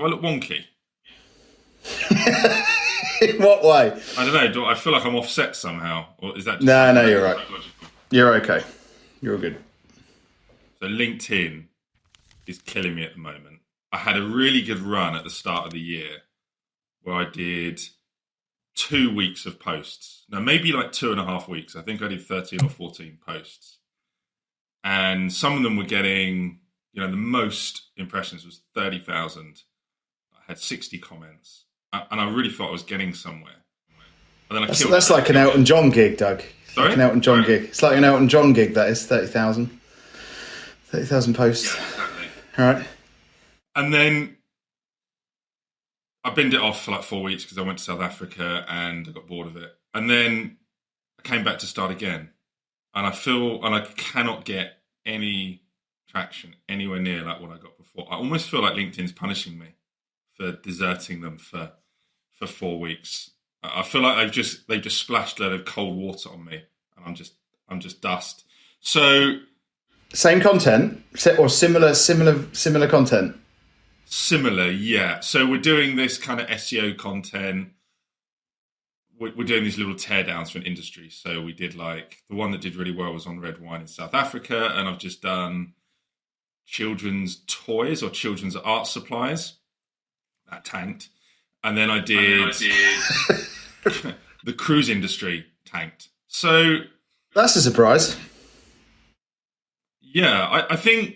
Do I look wonky? In what way? I don't know. Do I feel like I'm offset somehow, or is that just No, you're right. You're okay. You're good. So LinkedIn is killing me at the moment. I had a really good run at the start of the year where I did 2 weeks of posts. Now, maybe like 2.5 weeks. I think I did 13 or 14 posts. And some of them were getting, the most impressions was 30,000. I had 60 comments. And I really thought I was getting somewhere. And then that's like an Elton John gig, Doug. Sorry? Like an Elton John gig. It's like an Elton John gig, that is, 30,000. 30,000 posts. Yeah, exactly. All right. And then I binned it off for like 4 weeks because I went to South Africa and I got bored of it. And then I came back to start again. And I cannot get any traction anywhere near like what I got before. I almost feel like LinkedIn's punishing me for deserting them for 4 weeks. I feel like they've just splashed a load of cold water on me, and I'm just dust. So same content or similar content. Similar, yeah. So we're doing this kind of SEO content. We're doing these little teardowns for an industry. So we did like the one that did really well was on red wine in South Africa, and I've just done children's toys or children's art supplies. That tanked. And then I did the cruise industry tanked. So that's a surprise. Yeah, I think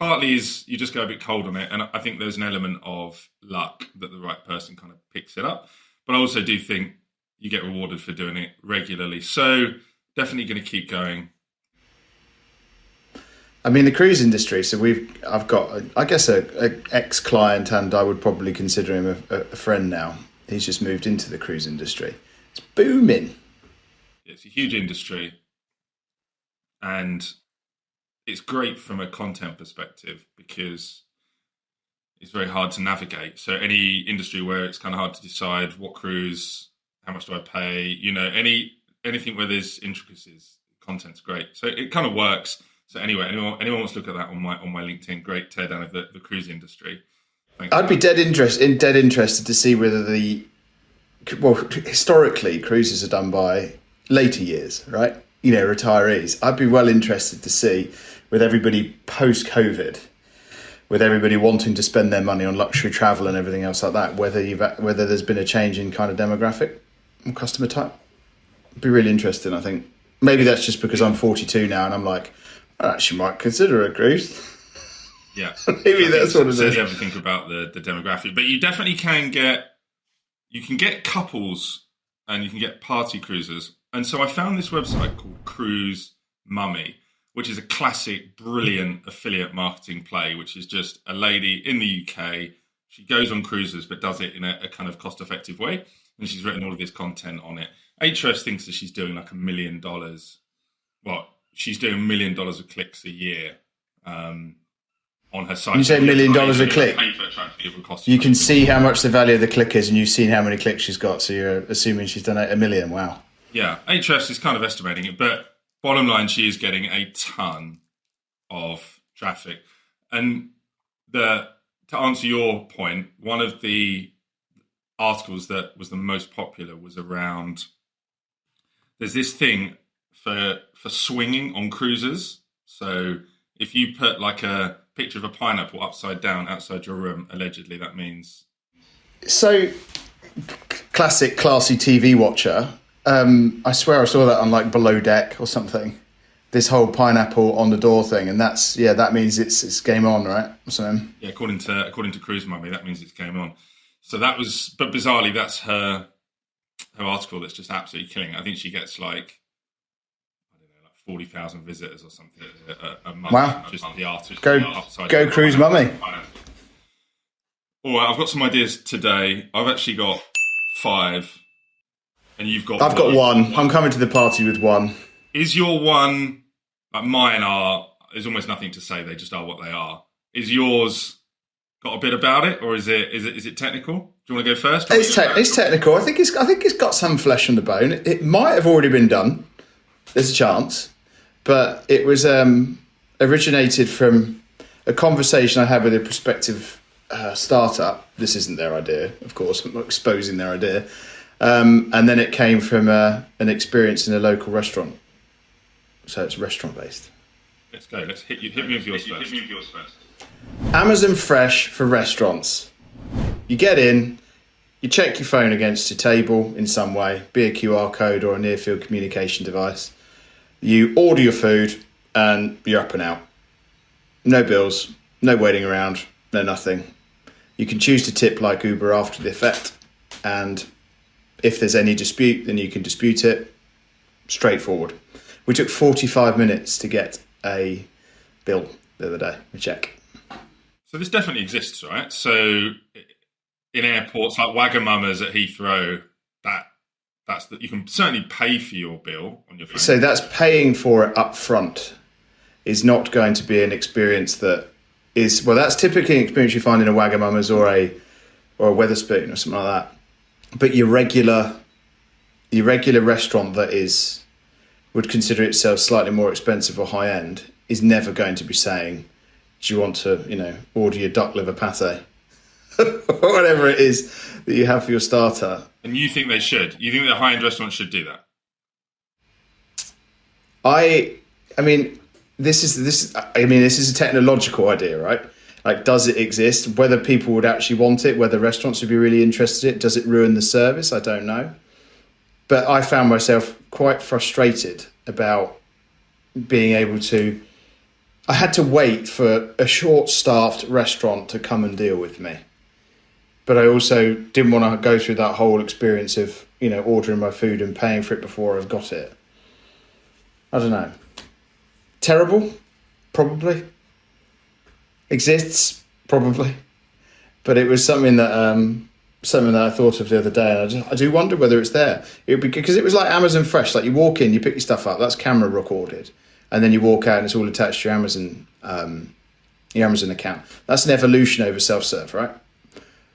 partly is you just go a bit cold on it. And I think there's an element of luck that the right person kind of picks it up. But I also do think you get rewarded for doing it regularly. So definitely going to keep going. I mean, the cruise industry. So I've got, I guess, a ex-client, and I would probably consider him a friend now. He's just moved into the cruise industry. It's booming. It's a huge industry, and it's great from a content perspective because it's very hard to navigate. So any industry where it's kind of hard to decide what cruise, how much do I pay, anything where there's intricacies, content's great. So it kind of works. So anyway, anyone wants to look at that on my LinkedIn, great teardown of the cruise industry. Thanks. I'd be dead interested to see whether historically cruises are done by later years, right? Retirees. I'd be well interested to see with everybody post-COVID, with everybody wanting to spend their money on luxury travel and everything else like that, whether there's been a change in kind of demographic and customer type. It'd be really interesting, I think. Maybe that's just because I'm 42 now and I'm like, I actually might consider a cruise. Yeah. Maybe that's what it is. It says everything about the demographic. But you definitely can get couples and you can get party cruises. And so I found this website called Cruise Mummy, which is a classic, brilliant affiliate marketing play, which is just a lady in the UK. She goes on cruises, but does it in a kind of cost-effective way. And she's written all of this content on it. Ahrefs thinks that she's doing like $1 million. Well, she's doing $1 million of clicks a year on her site. You say $1 million a click? You can see how much the value of the click is, and you've seen how many clicks she's got. So you're assuming she's done $1 million. Wow. Yeah, Ahrefs is kind of estimating it, but bottom line, she is getting a ton of traffic. And to answer your point, one of the articles that was the most popular was around, there's this thing for swinging on cruises. So if you put like a picture of a pineapple upside down outside your room, allegedly that means... So, classic classy TV watcher. I swear I saw that on like Below Deck or something. This whole pineapple on the door thing, and that means it's game on, right? So yeah, according to Cruise Mummy, that means it's game on. So that was, but bizarrely, that's her article that's just absolutely killing it. I think she gets like 40,000 visitors or something a month. Wow! Just the artist. Go Cruise Mummy. All right, I've got some ideas today. I've actually got 5. And you've got... I've got one. I'm coming to the party with one. Is your one... Like mine are... There's almost nothing to say. They just are what they are. Is yours got a bit about it? Or is it technical? Do you want to go first? It's technical. I think it's got some flesh on the bone. It might have already been done. There's a chance. But it was originated from a conversation I had with a prospective startup. This isn't their idea, of course. I'm not exposing their idea. And then it came from an experience in a local restaurant. So it's restaurant based. Let's go. Hit me with yours first. Amazon Fresh for restaurants. You get in, you check your phone against your table in some way, be a QR code or a near field communication device. You order your food and you're up and out. No bills, no waiting around, no nothing. You can choose to tip like Uber after the effect, and if there's any dispute, then you can dispute it. Straightforward. We took 45 minutes to get a bill the other day, a check. So this definitely exists, right? So in airports like Wagamama's at Heathrow, you can certainly pay for your bill on your phone. So that's paying for it up front is not going to be an experience that is, well, that's typically an experience you find in a Wagamama's or a Wetherspoon or something like that. But your regular restaurant that would consider itself slightly more expensive or high end is never going to be saying, do you want to, order your duck liver pate? Or whatever it is that you have for your starter. And you think they should? You think that high-end restaurants should do that? I mean, this is a technological idea, right? Like, does it exist? Whether people would actually want it, whether restaurants would be really interested in it, does it ruin the service? I don't know. But I found myself quite frustrated about being able to. I had to wait for a short-staffed restaurant to come and deal with me. But I also didn't want to go through that whole experience of, ordering my food and paying for it before I've got it. I don't know. Terrible? Probably. Exists? Probably. But it was something that I thought of the other day, and I do wonder whether it's there. Because it was like Amazon Fresh. Like, you walk in, you pick your stuff up, that's camera recorded, and then you walk out and it's all attached to your Amazon account. That's an evolution over self-serve, right?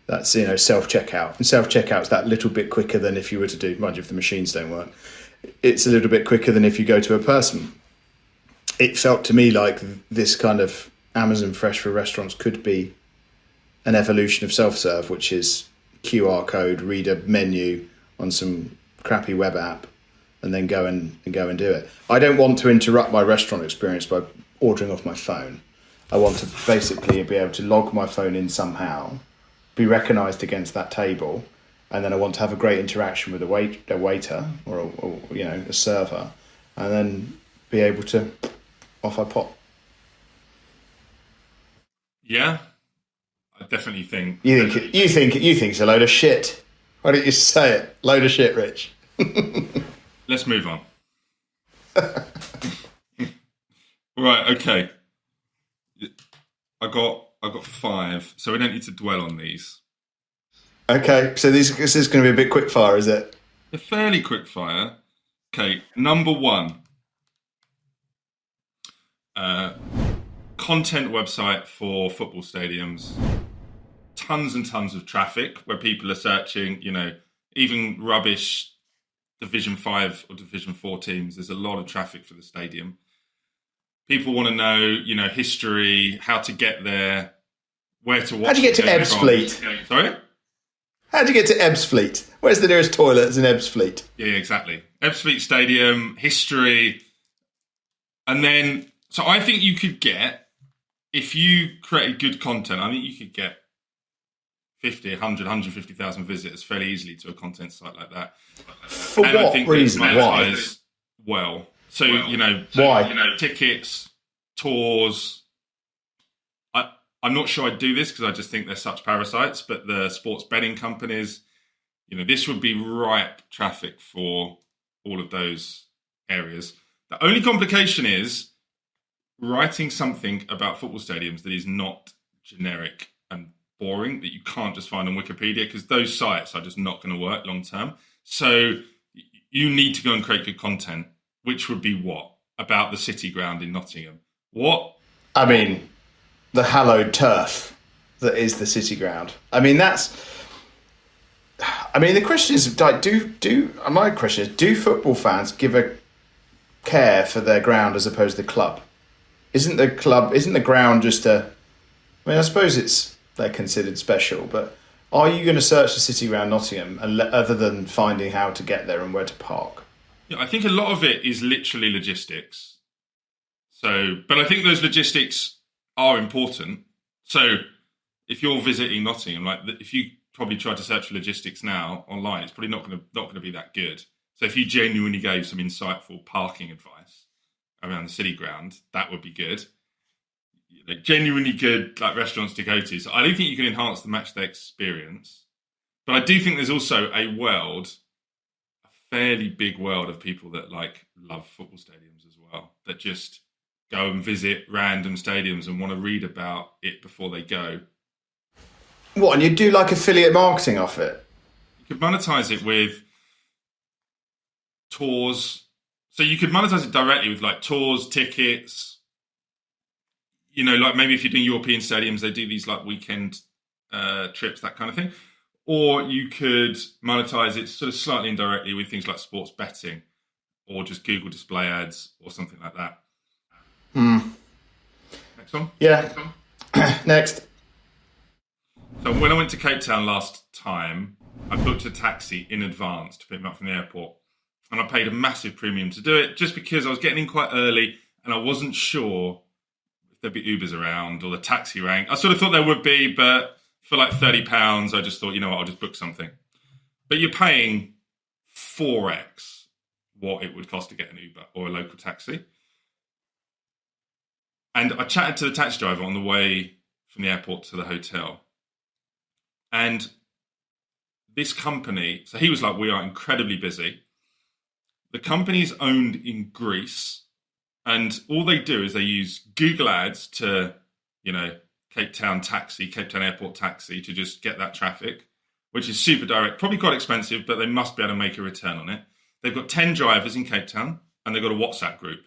That's, self-checkout. And self-checkout's that little bit quicker than if you were to do, mind you, if the machines don't work. It's a little bit quicker than if you go to a person. It felt to me like this kind of Amazon Fresh for restaurants could be an evolution of self-serve, which is QR code, read a menu on some crappy web app, and then go and do it. I don't want to interrupt my restaurant experience by ordering off my phone. I want to basically be able to log my phone in somehow, be recognised against that table, and then I want to have a great interaction with a waiter or a server, and then be able to off I pop. Yeah, I definitely think you think it's a load of shit. Why don't you say it? Load of shit, Rich. Let's move on. Right, okay. I got 5, so we don't need to dwell on these. Okay, so this is going to be a bit quick fire, is it? A fairly quick fire. Okay, number 1. Content website for football stadiums. Tons and tons of traffic where people are searching, even rubbish Division 5 or Division 4 teams. There's a lot of traffic for the stadium. People want to know, history, how to get there, where to watch. How do you get to Ebbsfleet? Sorry? How do you get to Ebbsfleet? Where's the nearest toilets in Ebbsfleet? Yeah, exactly. Ebbsfleet Stadium, history. And then, so I think you could get, if you created good content, I think you could get 50, 100, 150,000 visitors fairly easily to a content site like that. For and what I think reason? Why? Well. So, why? Tickets, tours. I'm not sure I'd do this because I just think they're such parasites, but the sports betting companies, this would be ripe traffic for all of those areas. The only complication is writing something about football stadiums that is not generic and boring, that you can't just find on Wikipedia, because those sites are just not going to work long term. So you need to go and create good content, which would be what? About the City Ground in Nottingham. What? I mean, the hallowed turf that is the City Ground. The question is, my question is, do football fans give a care for their ground as opposed to the club? Isn't the ground just I suppose it's they're considered special. But are you going to search the city around Nottingham, other than finding how to get there and where to park? Yeah, I think a lot of it is literally logistics. So, but I think those logistics are important. So, if you're visiting Nottingham, like if you probably try to search for logistics now online, it's probably not going to be that good. So, if you genuinely gave some insightful parking advice around the city ground, that would be good. Like genuinely good like restaurants to go to. So I don't think you can enhance the matchday experience, but I do think there's also a fairly big world of people that like love football stadiums as well, that just go and visit random stadiums and want to read about it before they go. What, and you do like affiliate marketing off it? You could monetize it with tours. So you could monetize it directly with like tours, tickets. You know, like maybe if you're doing European stadiums, they do these like weekend trips, that kind of thing. Or you could monetize it sort of slightly indirectly with things like sports betting or just Google display ads or something like that. Next one? Yeah. Next one. Next. So when I went to Cape Town last time, I booked a taxi in advance to pick me up from the airport. And I paid a massive premium to do it just because I was getting in quite early and I wasn't sure there'd be Ubers around or the taxi rank. I sort of thought there would be, but for like £30, I just thought, you know what, I'll just book something. But you're paying 4x what it would cost to get an Uber or a local taxi. And I chatted to the taxi driver on the way from the airport to the hotel. And this company, so he was like, we are incredibly busy. The company is owned in Greece. And all they do is they use Google Ads to, you know, Cape Town taxi, Cape Town airport taxi to just get that traffic, which is super direct, probably quite expensive, but they must be able to make a return on it. They've got 10 drivers in Cape Town and they've got a WhatsApp group.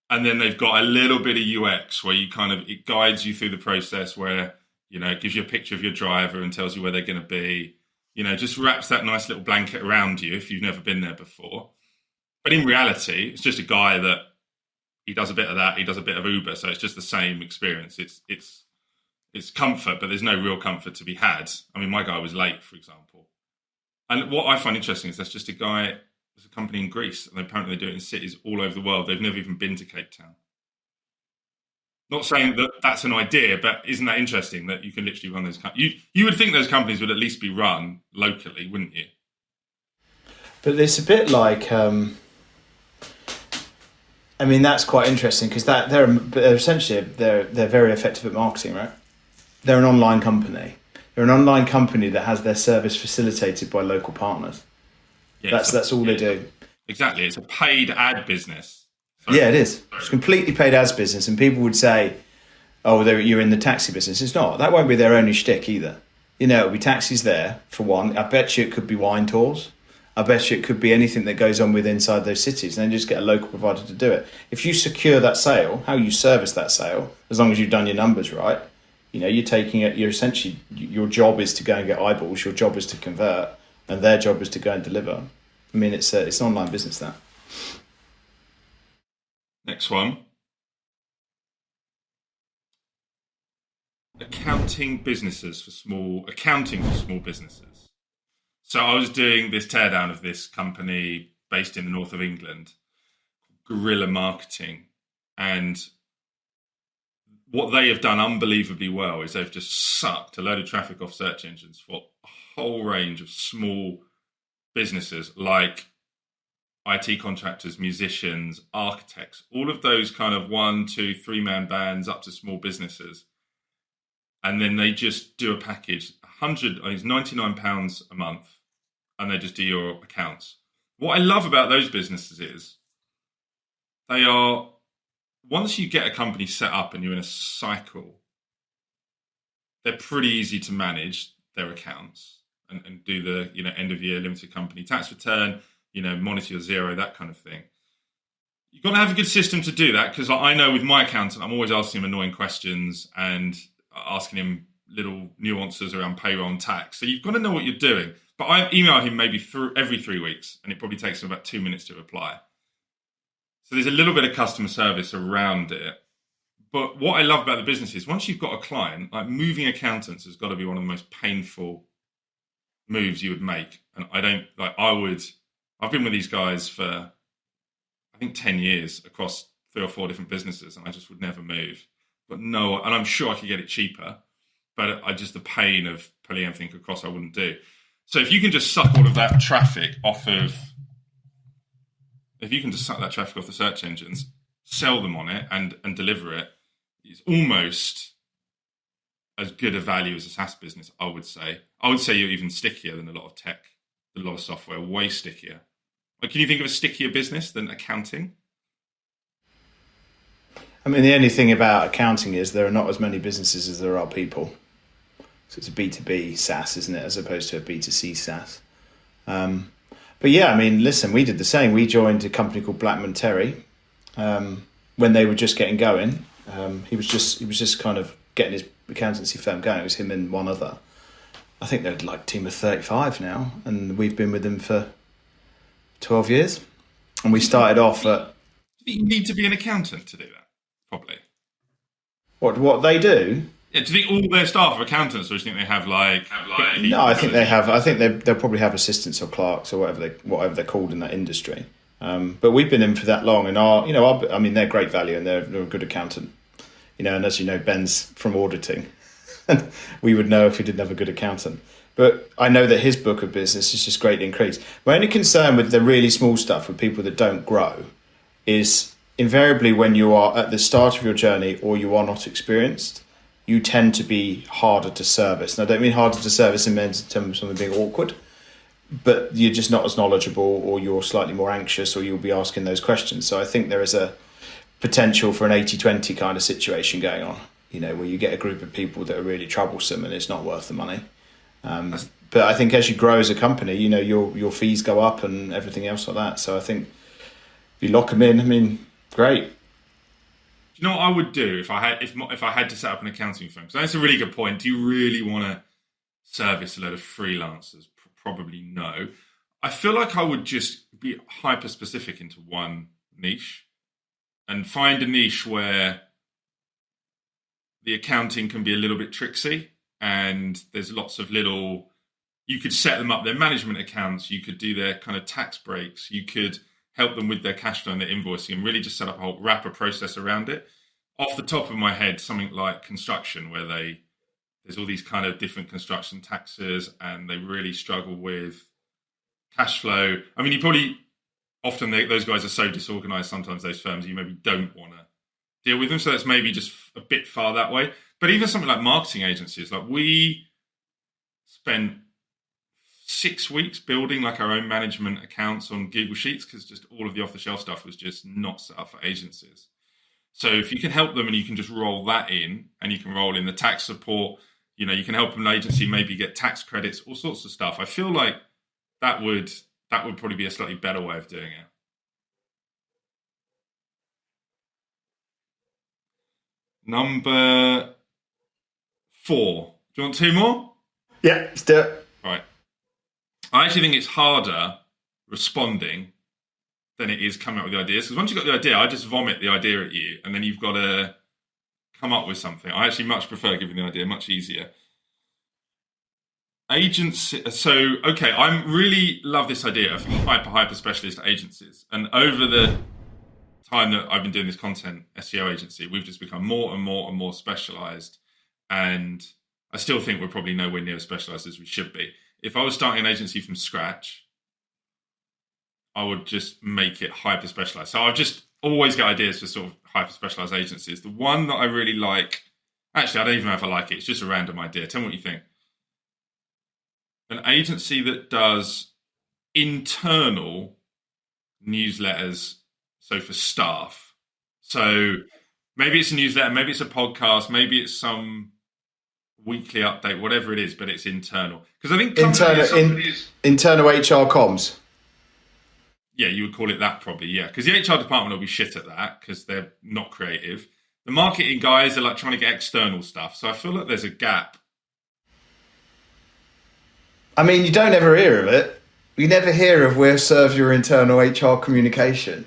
And then they've got a little bit of UX where it guides you through the process where, you know, it gives you a picture of your driver and tells you where they're going to be, you know, just wraps that nice little blanket around you if you've never been there before. But in reality, it's just a guy that he does a bit of that, he does a bit of Uber, so it's just the same experience. It's comfort, but there's no real comfort to be had. I mean, my guy was late, for example. And what I find interesting is that's just a guy, there's a company in Greece, and apparently they do it in cities all over the world. They've never even been to Cape Town. Not saying that that's an idea, but isn't that interesting that you can literally run those companies? You would think those companies would at least be run locally, wouldn't you? But it's a bit like... I mean, that's quite interesting because they're essentially very effective at marketing, right? They're an online company. They're an online company that has their service facilitated by local partners. Yeah, that's all they do. Exactly, it's a paid ad business. Yeah, it is. It's completely paid ads business, and people would say, "Oh, you're in the taxi business." It's not. That won't be their only shtick either. You know, it'll be taxis there for one. I bet you it could be wine tours. I bet you it could be anything that goes on with inside those cities, and then just get a local provider to do it. If you secure that sale, how you service that sale, as long as you've done your numbers right, you know, you're taking it, you're essentially, your job is to go and get eyeballs, your job is to convert, and their job is to go and deliver. I mean, it's an online business, that. Next one. Accounting for small businesses. So I was doing this teardown of this company based in the north of England, Guerrilla Marketing. And what they have done unbelievably well is they've just sucked a load of traffic off search engines for a whole range of small businesses like IT contractors, musicians, architects, all of those kind of 1, 2, 3-man bands up to small businesses. And then they just do a package, it's £99 a month. And they just do your accounts. What I love about those businesses is they are, once you get a company set up and you're in a cycle, they're pretty easy to manage their accounts and do the, you know, end of year limited company tax return, you know, monitor your zero, that kind of thing. You've got to have a good system to do that, because I know with my accountant, I'm always asking him annoying questions and asking him little nuances around payroll and tax. So you've got to know what you're doing. But I email him maybe every 3 weeks, and it probably takes him about 2 minutes to reply. So there's a little bit of customer service around it. But what I love about the business is once you've got a client, like moving accountants has got to be one of the most painful moves you would make. And I've been with these guys for, I think, 10 years across 3 or 4 different businesses, and I just would never move. But no, and I'm sure I could get it cheaper, but the pain of pulling everything across I wouldn't do. So if you can just suck all of that traffic off the search engines, sell them on it and deliver it, it's almost as good a value as a SaaS business, I would say. I would say you're even stickier than a lot of tech, a lot of software, way stickier. Like, can you think of a stickier business than accounting? I mean, the only thing about accounting is there are not as many businesses as there are people. So it's a B2B SaaS, isn't it, as opposed to a B2C SaaS. But yeah, I mean, listen, we did the same. We joined a company called Blackman Terry when they were just getting going. He was just kind of getting his accountancy firm going. It was him and one other. I think they're like a team of 35 now, and we've been with them for 12 years. And we started off at... Do you need to be an accountant to do that? Probably. What they do? Yeah, do you think all their staff are accountants, or do you think they have like No, I think they have. I think they'll probably have assistants or clerks or whatever they're called in that industry. But we've been in for that long, and I mean, they're great value, and they're a good accountant. And as you know, Ben's from auditing, and we would know if he didn't have a good accountant. But I know that his book of business is just greatly increased. My only concern with the really small stuff, with people that don't grow, is invariably when you are at the start of your journey or you are not experienced, you tend to be harder to service. And I don't mean harder to service in terms of something being awkward, but you're just not as knowledgeable, or you're slightly more anxious, or you'll be asking those questions. So I think there is a potential for an 80-20 kind of situation going on, where you get a group of people that are really troublesome and it's not worth the money. But I think as you grow as a company, your fees go up and everything else like that. So I think if you lock them in, I mean, great. Do you know what I would do if I had to set up an accounting firm? So that's a really good point. Do you really want to service a load of freelancers? Probably no. I feel like I would just be hyper specific into one niche and find a niche where the accounting can be a little bit tricksy, and there's lots of you could set them up their management accounts, you could do their kind of tax breaks, you could help them with their cash flow and their invoicing, and really just set up a whole wrapper process around it. Off the top of my head, something like construction, where there's all these kind of different construction taxes, and they really struggle with cash flow. I mean, those guys are so disorganized sometimes, those firms, you maybe don't want to deal with them. So that's maybe just a bit far that way. But even something like marketing agencies, like we spent 6 weeks building like our own management accounts on Google Sheets, because just all of the off-the-shelf stuff was just not set up for agencies. So if you can help them and you can just roll that in, and you can roll in the tax support, you can help an agency maybe get tax credits, all sorts of stuff. I feel like that would probably be a slightly better way of doing it. Number 4. Do you want 2 more? Yeah, let's do it. Right. I actually think it's harder responding than it is coming up with the ideas. Because once you've got the idea, I just vomit the idea at you, and then you've got to come up with something. I actually much prefer giving the idea, much easier. Agency. So, okay, I really love this idea of hyper specialist agencies. And over the time that I've been doing this content SEO agency, we've just become more and more and more specialized. And I still think we're probably nowhere near as specialized as we should be. If I was starting an agency from scratch, I would just make it hyper specialized. So I've just always got ideas for sort of hyper specialized agencies. The one that I really like, actually, I don't even know if I like it. It's just a random idea. Tell me what you think. An agency that does internal newsletters, so for staff. So maybe it's a newsletter, maybe it's a podcast, maybe it's some weekly update, whatever it is, but it's internal. Because I think internal HR comms. Yeah, you would call it that probably, yeah. Because the HR department will be shit at that because they're not creative. The marketing guys are like trying to get external stuff. So I feel like there's a gap. I mean, you don't ever hear of it. You never hear of where serve your internal HR communication.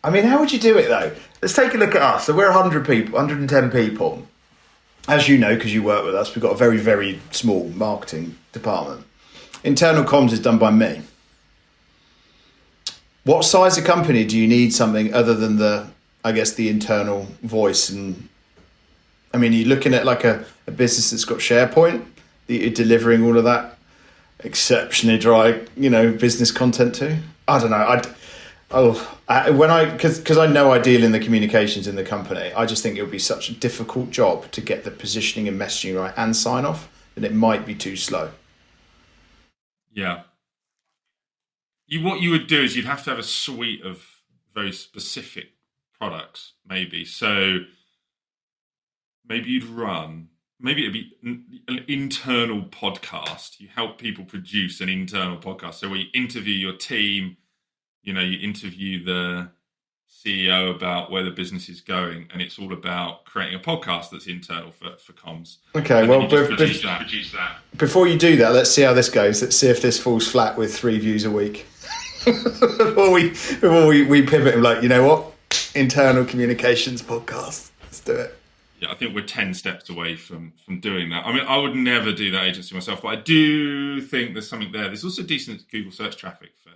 I mean, how would you do it though? Let's take a look at us. So we're 100 people, 110 people. As you know, because you work with us, we've got a very, very small marketing department. Internal comms is done by me. What size of company do you need something other than the internal voice? And I mean, you're looking at like a business that's got SharePoint, that you're delivering all of that exceptionally dry, business content to. I don't know. Because I know I deal in the communications in the company, I just think it would be such a difficult job to get the positioning and messaging right and sign off, that it might be too slow. Yeah. What you would do is you'd have to have a suite of very specific products, maybe. So maybe it'd be an internal podcast. You help people produce an internal podcast. So where you interview your team, you interview the CEO about where the business is going, and it's all about creating a podcast that's internal for comms. Okay, well, produce that. Before you do that, let's see how this goes. Let's see if this falls flat with 3 views a week. before we pivot and like, you know what? Internal communications podcast. Let's do it. Yeah, I think we're 10 steps away from doing that. I mean, I would never do that agency myself, but I do think there's something there. There's also decent Google search traffic for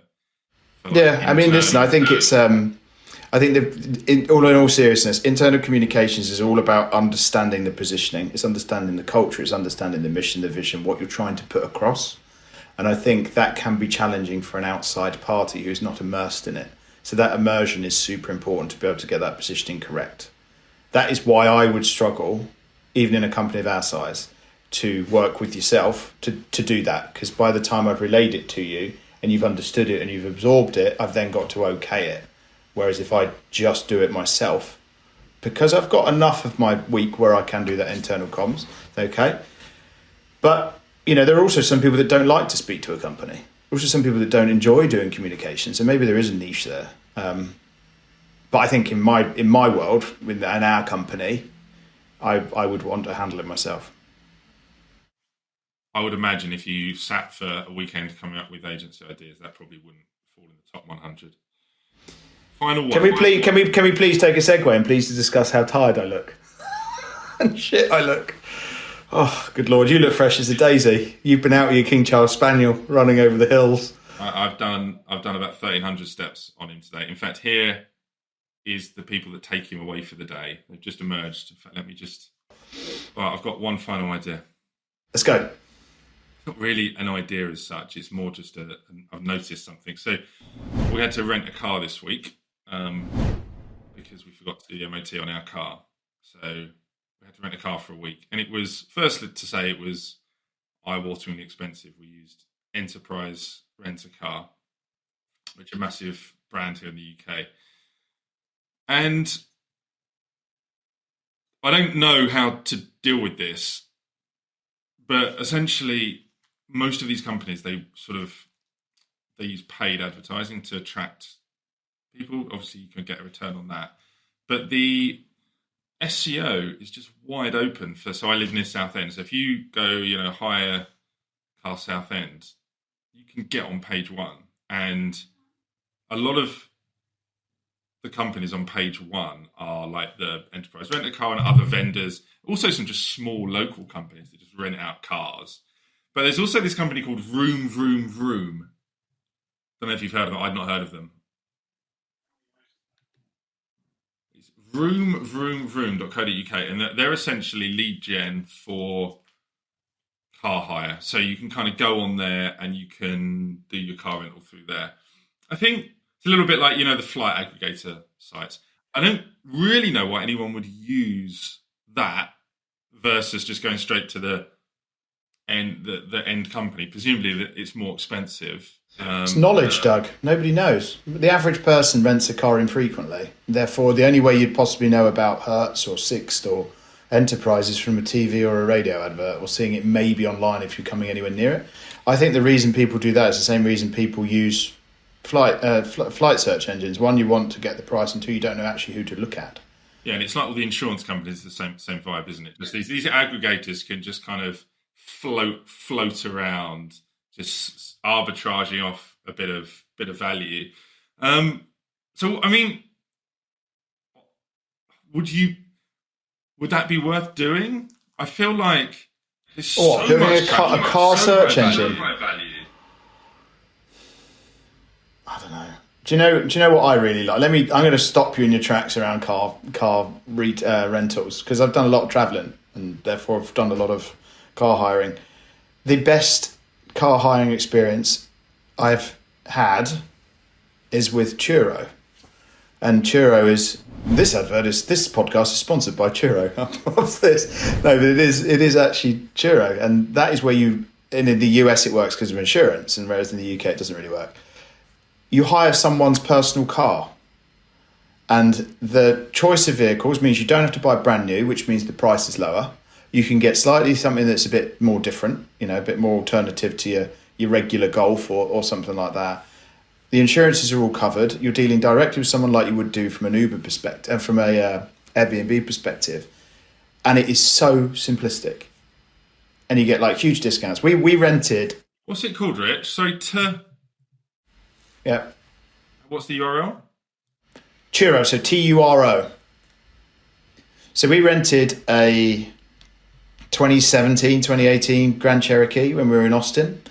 I mean, listen, I think it's I think in all seriousness, internal communications is all about understanding the positioning. It's understanding the culture. It's understanding the mission, the vision, what you're trying to put across. And I think that can be challenging for an outside party who's not immersed in it. So that immersion is super important to be able to get that positioning correct. That is why I would struggle, even in a company of our size, to work with yourself to do that. Because by the time I've relayed it to you and you've understood it and you've absorbed it, I've then got to okay it. Whereas if I just do it myself, because I've got enough of my week where I can do that internal comms, okay? But, there are also some people that don't like to speak to a company. There are also some people that don't enjoy doing communications, and maybe there is a niche there. But I think in my world, in our company, I would want to handle it myself. I would imagine if you sat for a weekend coming up with agency ideas, that probably wouldn't fall in the top 100. Final one. Can we please take a segue and please discuss how tired I look? And shit I look. Oh, good Lord, you look fresh as a daisy. You've been out with your King Charles Spaniel running over the hills. I've done about 1,300 steps on him today. In fact, here is the people that take him away for the day. They've just emerged. In fact, I've got one final idea. Let's go. It's not really an idea as such. It's more just I've noticed something. So we had to rent a car this week because we forgot to do the MOT on our car. So we had to rent a car for a week. And it was, firstly to say, it was eye-wateringly expensive. We used Enterprise Rent-A-Car, which is a massive brand here in the UK. And I don't know how to deal with this, but essentially most of these companies, they use paid advertising to attract people. Obviously, you can get a return on that. But the SEO is just wide open so I live near Southend. So if you go, hire car Southend, you can get on page 1. And a lot of the companies on page 1 are like the Enterprise Rent-A-Car and other vendors. Also some just small local companies that just rent out cars. But there's also this company called Vroom Vroom Vroom. Don't know if you've heard of them. I'd not heard of them. It's vroomvroomvroom.co.uk, and they're essentially lead gen for car hire. So you can kind of go on there and you can do your car rental through there. I think it's a little bit like, the flight aggregator sites. I don't really know why anyone would use that versus just going straight to the end company. Presumably it's more expensive. It's knowledge, Doug. Nobody knows. The average person rents a car infrequently. Therefore, the only way you'd possibly know about Hertz or Sixt or Enterprise is from a TV or a radio advert, or seeing it maybe online if you're coming anywhere near it. I think the reason people do that is the same reason people use flight search engines. One, you want to get the price, and two, you don't know actually who to look at. Yeah, and it's like all the insurance companies, the same vibe, isn't it? Just these aggregators can just kind of float around, just arbitraging off a bit of value. So I mean, would that be worth doing? I feel like there's doing a car search engine. I don't know. Do you know what I really like? I'm going to stop you in your tracks around car rentals, because I've done a lot of traveling and therefore I've done a lot of car hiring. The best car hiring experience I've had is with Turo, and Turo is this podcast is sponsored by Turo. What's this? No, but it is actually Turo, and that is where in the US it works because of insurance, and whereas in the UK it doesn't really work. You hire someone's personal car, and the choice of vehicles means you don't have to buy brand new, which means the price is lower. You can get slightly something that's a bit more different, a bit more alternative to your regular Golf or something like that. The insurances are all covered. You're dealing directly with someone like you would do from an Uber perspective and from a Airbnb perspective. And it is so simplistic. And you get like huge discounts. We rented... What's it called, Rich? Sorry, Yeah. What's the URL? Turo, so Turo. So we rented a 2017, 2018 Grand Cherokee when we were in Austin.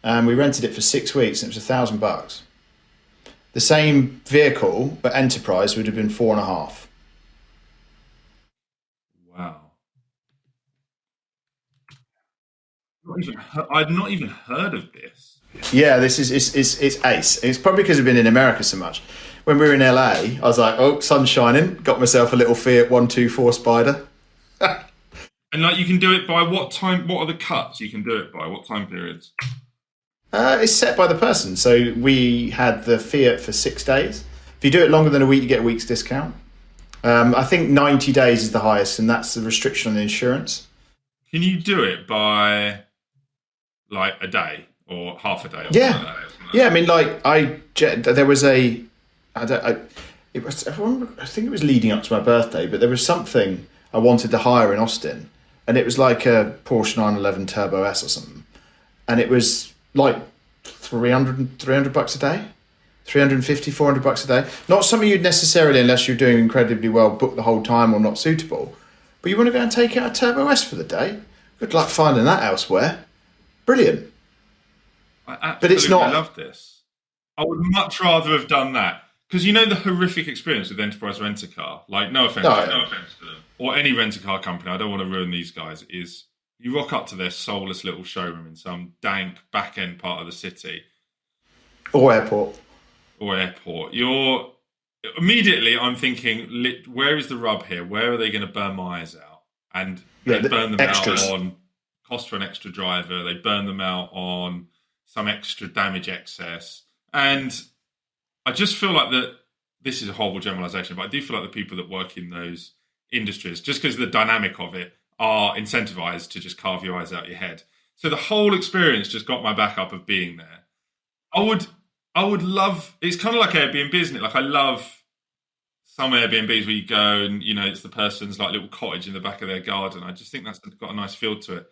And we rented it for 6 weeks, and it was $1,000. The same vehicle, but Enterprise, would have been 4.5. Wow. I'd not even heard of this. Yeah, this is it's ace. It's probably because I've been in America so much. When we were in LA, I was like, oh, sun's shining. Got myself a little Fiat 124 Spider. And like, you can do it by what time? What are the cuts you can do it by? What time periods? It's set by the person. So we had the Fiat for 6 days. If you do it longer than a week, you get a week's discount. I think 90 days is the highest, and that's the restriction on the insurance. Can you do it by like a day or half a day? Or Yeah. Like that? Yeah, I mean, like there was I think it was leading up to my birthday, but there was something I wanted to hire in Austin, and it was like a Porsche 911 Turbo S or something, and it was like $300 a day, $350-400 a day. Not something you'd necessarily, unless you're doing incredibly well, book the whole time or not suitable. But you want to go and take out a Turbo S for the day? Good luck finding that elsewhere. Brilliant. But it's not. I love this. I would much rather have done that, because the horrific experience with Enterprise Rent-A-Car. Like, no offense to them or any rent-a-car company. I don't want to ruin these guys. Is you rock up to their soulless little showroom in some dank back end part of the city, or airport. You're immediately. I'm thinking, where is the rub here? Where are they going to burn my eyes out? And they burn them extras out on cost for an extra driver. They burn them out on some extra damage excess. And I just feel like that this is a horrible generalization, but I do feel like the people that work in those industries, just because of the dynamic of it, are incentivized to just carve your eyes out your head. So the whole experience just got my back up of being there. I would love, it's kind of like Airbnb, isn't it? Like, I love some Airbnbs where you go and, it's the person's like little cottage in the back of their garden. I just think that's got a nice feel to it.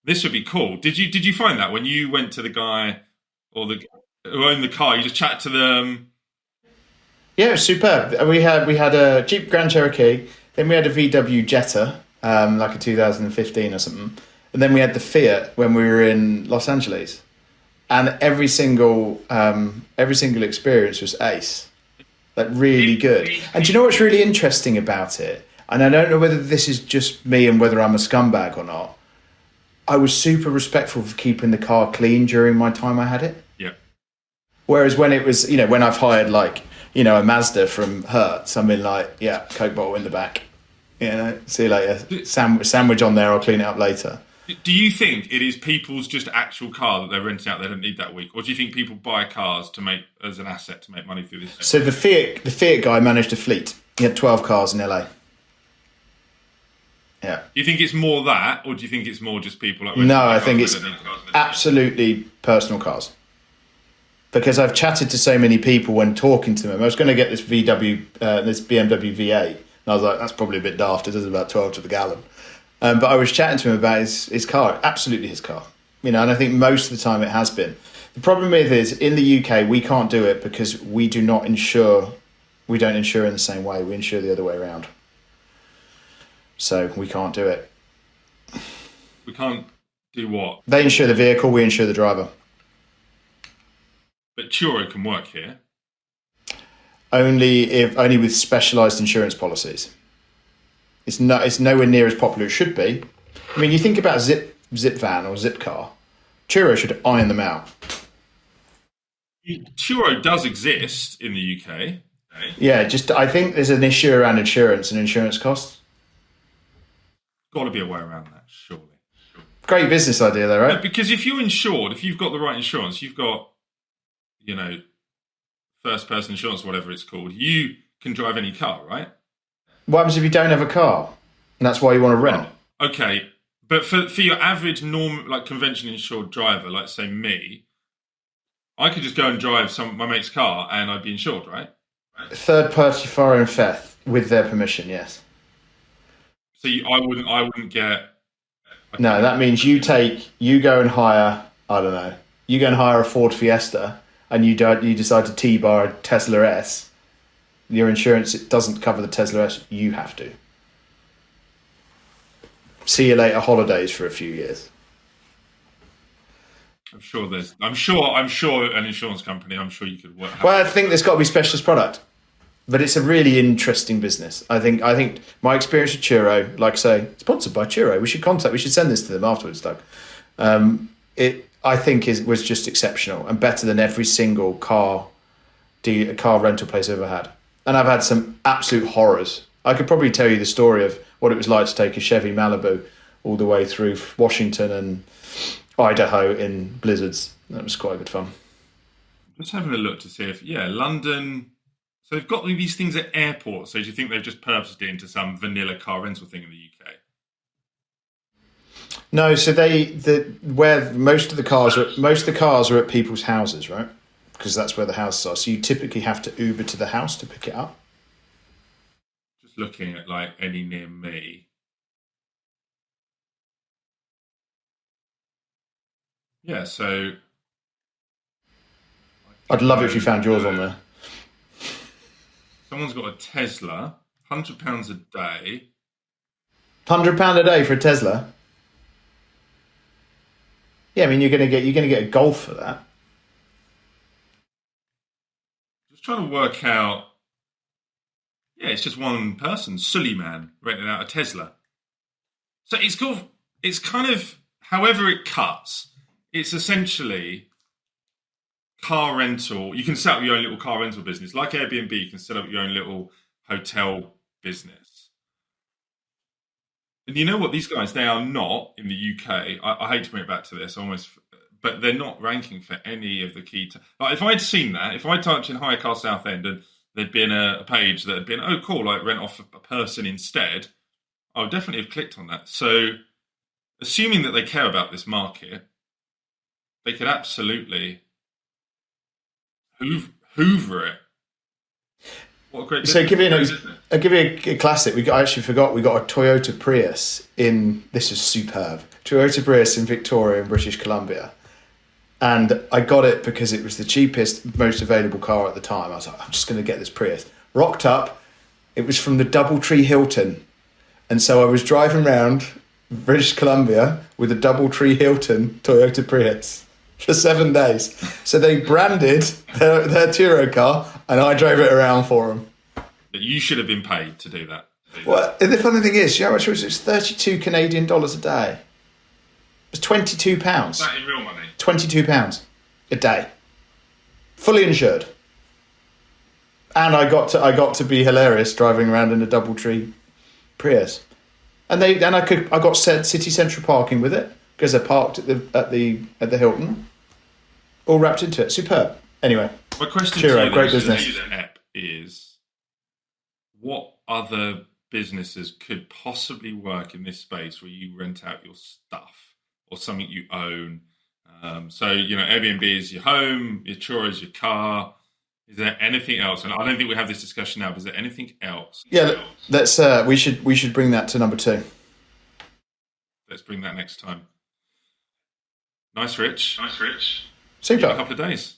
This would be cool. Did you find that when you went to the guy or the who owned the car, you just chat to them? Yeah, it was superb. We had a Jeep Grand Cherokee, then we had a VW Jetta, like a 2015 or something, and then we had the Fiat when we were in Los Angeles, and every single experience was ace, like really good. And do you know what's really interesting about it? And I don't know whether this is just me and whether I'm a scumbag or not. I was super respectful for keeping the car clean during my time I had it. Yeah. Whereas when it was, when I've hired like, a Mazda from Hertz, I'm in like, yeah, Coke bottle in the back. See you later. Sandwich on there, I'll clean it up later. Do you think it is people's just actual car that they're renting out they don't need that week? Or do you think people buy cars to make as an asset to make money through this? So the Fiat guy managed a fleet. He had 12 cars in LA. Yeah. Do you think it's more that, or do you think it's more just people like... No, I think it's absolutely personal cars. Because I've chatted to so many people when talking to them. I was going to get this BMW V8, and I was like, that's probably a bit daft. It does about 12 to the gallon. But I was chatting to him about his car, absolutely his car. And I think most of the time it has been. The problem with it is, in the UK, we can't do it because we don't insure in the same way. We insure the other way around. So we can't do it. We can't do what? They insure the vehicle, we insure the driver. But Turo can work here. Only with specialised insurance policies. It's nowhere near as popular as it should be. I mean, you think about zip van or zip car. Turo should iron them out. Turo does exist in the UK. Yeah, I think there's an issue around insurance and insurance costs. Got to be a way around that, surely. Great business idea, though, right? Yeah, because if you're insured, if you've got the right insurance, you've got, first-person insurance, whatever it's called, you can drive any car, right? What happens if you don't have a car? And that's why you want to rent? Okay, but for your average conventionally insured driver, like say me, I could just go and drive my mate's car and I'd be insured, right? Third-party foreign theft with their permission, yes. So I wouldn't get. No, that means you go and hire, I don't know, you go and hire a Ford Fiesta and you decide to T-bar a Tesla S. Your insurance, it doesn't cover the Tesla S. You have to. See you later holidays for a few years. I'm sure an insurance company, I'm sure you could work. Well, I think there's got to be specialist product. But it's a really interesting business. I think my experience with Turo, like I say, sponsored by Turo. We should send this to them afterwards, Doug. Was just exceptional and better than every single car rental place I've ever had. And I've had some absolute horrors. I could probably tell you the story of what it was like to take a Chevy Malibu all the way through Washington and Idaho in blizzards. That was quite good fun. Just having a look to see if London. So they've got these things at airports. So do you think they've just purposed it into some vanilla car rental thing in the UK? No, so where most of the cars are at people's houses, right? Because that's where the houses are. So you typically have to Uber to the house to pick it up. Just looking at any near me. Yeah, so I'd love it if you found yours on there. Someone's got a Tesla, £100 a day. £100 a day for a Tesla? Yeah, I mean you're gonna get a Golf for that. Just trying to work out. Yeah, it's just one person, Suleiman, renting out a Tesla. So it's kind of however it cuts. It's essentially car rental. You can set up your own little car rental business. Like Airbnb, you can set up your own little hotel business. And you know what? These guys, they are not in the UK. I hate to bring it back to this, but they're not ranking for any of the key. If I'd seen that, if I typed in Hire Car Southend and there'd been a page that had been, oh, cool, rent off a person instead, I would definitely have clicked on that. So, assuming that they care about this market, they could absolutely hoover it. What a great business. So I'll give you a classic. We got a Toyota Prius this is superb. Toyota Prius in Victoria in British Columbia. And I got it because it was the cheapest, most available car at the time. I was like, I'm just going to get this Prius. Rocked up. It was from the Doubletree Hilton. And so I was driving around British Columbia with a Doubletree Hilton Toyota Prius for 7 days. So they branded their Turo car and I drove it around for them. You should have been paid to do that. Well, and the funny thing is, you know how much it was? It was 32 Canadian dollars a day. It was £22. Is that in real money? £22 a day. Fully insured. And I got to be hilarious driving around in a Doubletree Prius. And I got city central parking with it because I parked at the Hilton. All wrapped into it. Superb. Anyway. My question Turo, to you great business. Is what other businesses could possibly work in this space where you rent out your stuff or something you own? So, Airbnb is your home, your Turo is your car. Is there anything else? And I don't think we have this discussion now, but is there anything else? Yeah, let's. We should bring that to number 2. Let's bring that next time. Nice, Rich. Super. In a couple of days.